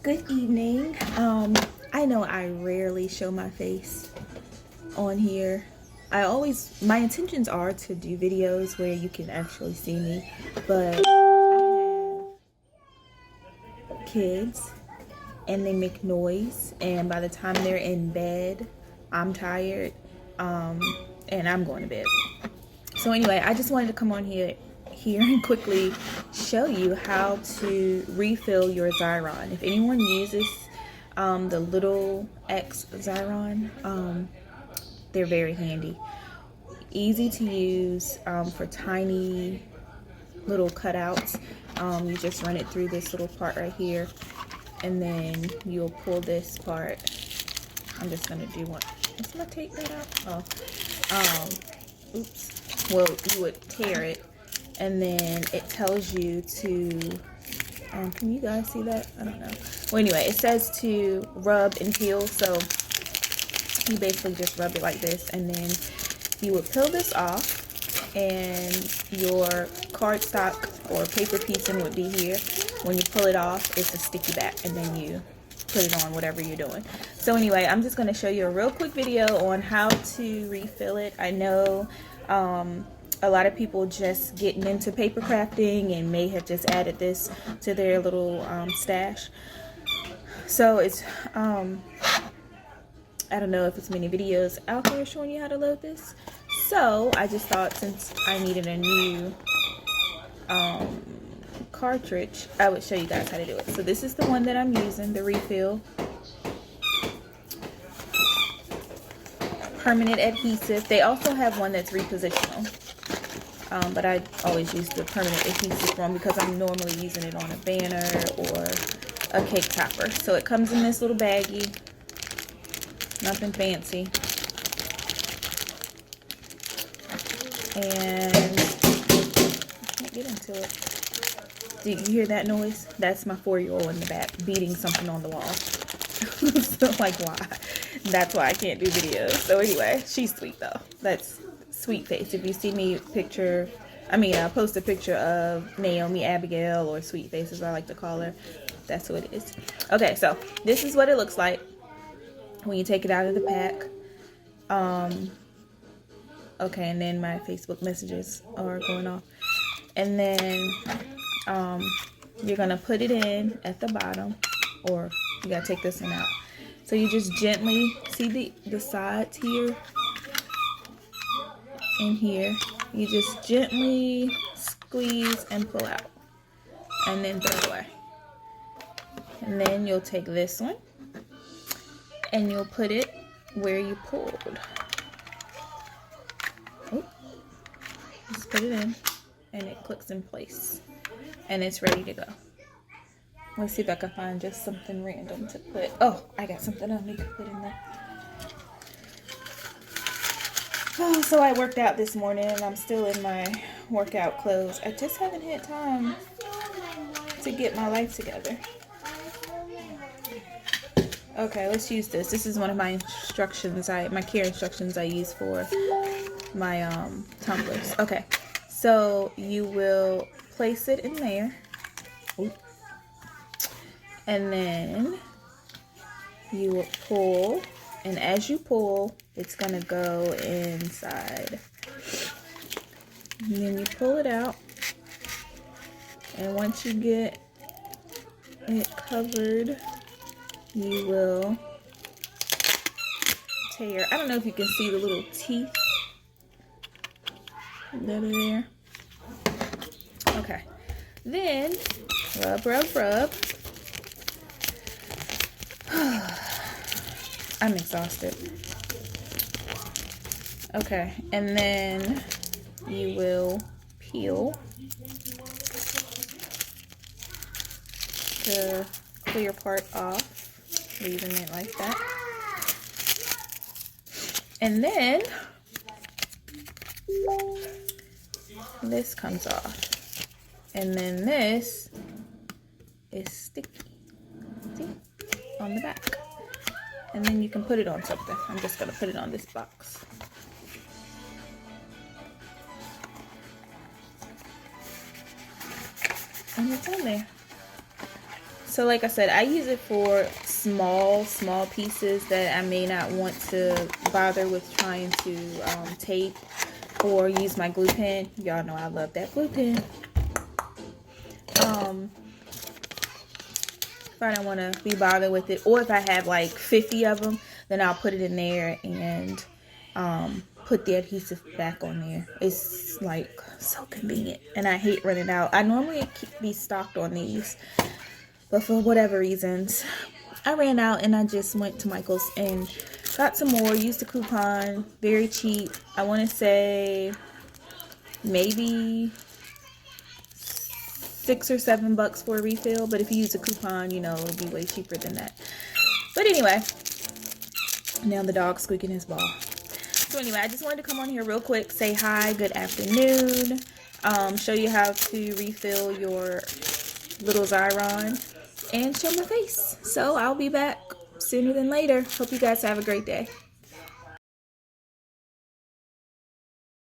Good evening. I know I rarely show my face on here. My intentions are to do videos where you can actually see me, but I have kids and they make noise, and by the time they're in bed, I'm tired, and I'm going to bed. So anyway, I just wanted to come on here and quickly show you how to refill your Xyron. If anyone uses the little X Xyron, they're very handy. Easy to use for tiny little cutouts. You just run it through this little part right here, and then you'll pull this part. I'm just gonna do one. Is my tape right out? Oh, oops. Well, you would tear it, and then it tells you to, can you guys see that? I don't know. Well, anyway, it says to rub and peel, so you basically just rub it like this, and then you would peel this off, and your cardstock or paper piecing would be here. When you pull it off, it's a sticky back, and then you put it on whatever you're doing. So anyway, I'm just going to show you a real quick video on how to refill it. I know a lot of people just getting into paper crafting and may have just added this to their little stash. So it's I don't know if it's many videos out there showing you how to load this. So I just thought, since I needed a new cartridge, I would show you guys how to do it. So this is the one that I'm using, the refill. Permanent adhesive. They also have one that's repositional, but I always use the permanent adhesive one because I'm normally using it on a banner or a cake topper. So it comes in this little baggie, nothing fancy, and I can't get into it. Do you hear that noise? That's my 4-year-old in the back beating something on the wall. So like, why? That's why I can't do videos. So anyway, she's sweet though. That's Sweet Face. If you see me post a picture of Naomi Abigail, or Sweet Face as I like to call her, that's who it is. Okay, so this is what it looks like when you take it out of the pack. Okay, and then my Facebook messages are going off. And then you're gonna put it in at the bottom, or you gotta take this one out. So you just gently, see the sides here and here, you just gently squeeze and pull out, and then throw away. And then you'll take this one and you'll put it where you pulled. Oh, just put it in, and it clicks in place, and it's ready to go. Let's see if I can find just something random to put. Oh, I got something I need to put in there. Oh, so I worked out this morning, and I'm still in my workout clothes. I just haven't had time to get my life together. Okay, let's use this. This is one of my instructions, my care instructions I use for my tumblers. Okay, so you will place it in there. Ooh. And then you will pull, and as you pull, it's gonna go inside. And then you pull it out, and once you get it covered, you will tear. I don't know if you can see the little teeth that are there. Okay, then rub, rub, rub. I'm exhausted. Okay, and then you will peel the clear part off, leaving it like that. And then this comes off. And then this is sticky. See? On the back. And then you can put it on something. I'm just going to put it on this box. And it's on there. So like I said, I use it for small pieces that I may not want to bother with trying to tape or use my glue pen. Y'all know I love that glue pen. If I don't want to be bothered with it, or if I have like 50 of them, then I'll put it in there and put the adhesive back on there. It's like so convenient, and I hate running out. I normally be stocked on these, but for whatever reasons, I ran out, and I just went to Michael's and got some more. Used the coupon, very cheap. I want to say maybe $6 or $7 for a refill, but if you use a coupon, you know, it'll be way cheaper than that. But anyway, now the dog's squeaking his ball. So anyway, I just wanted to come on here real quick, say hi, good afternoon, show you how to refill your little Xyron, and show my face. So I'll be back sooner than later. Hope you guys have a great day.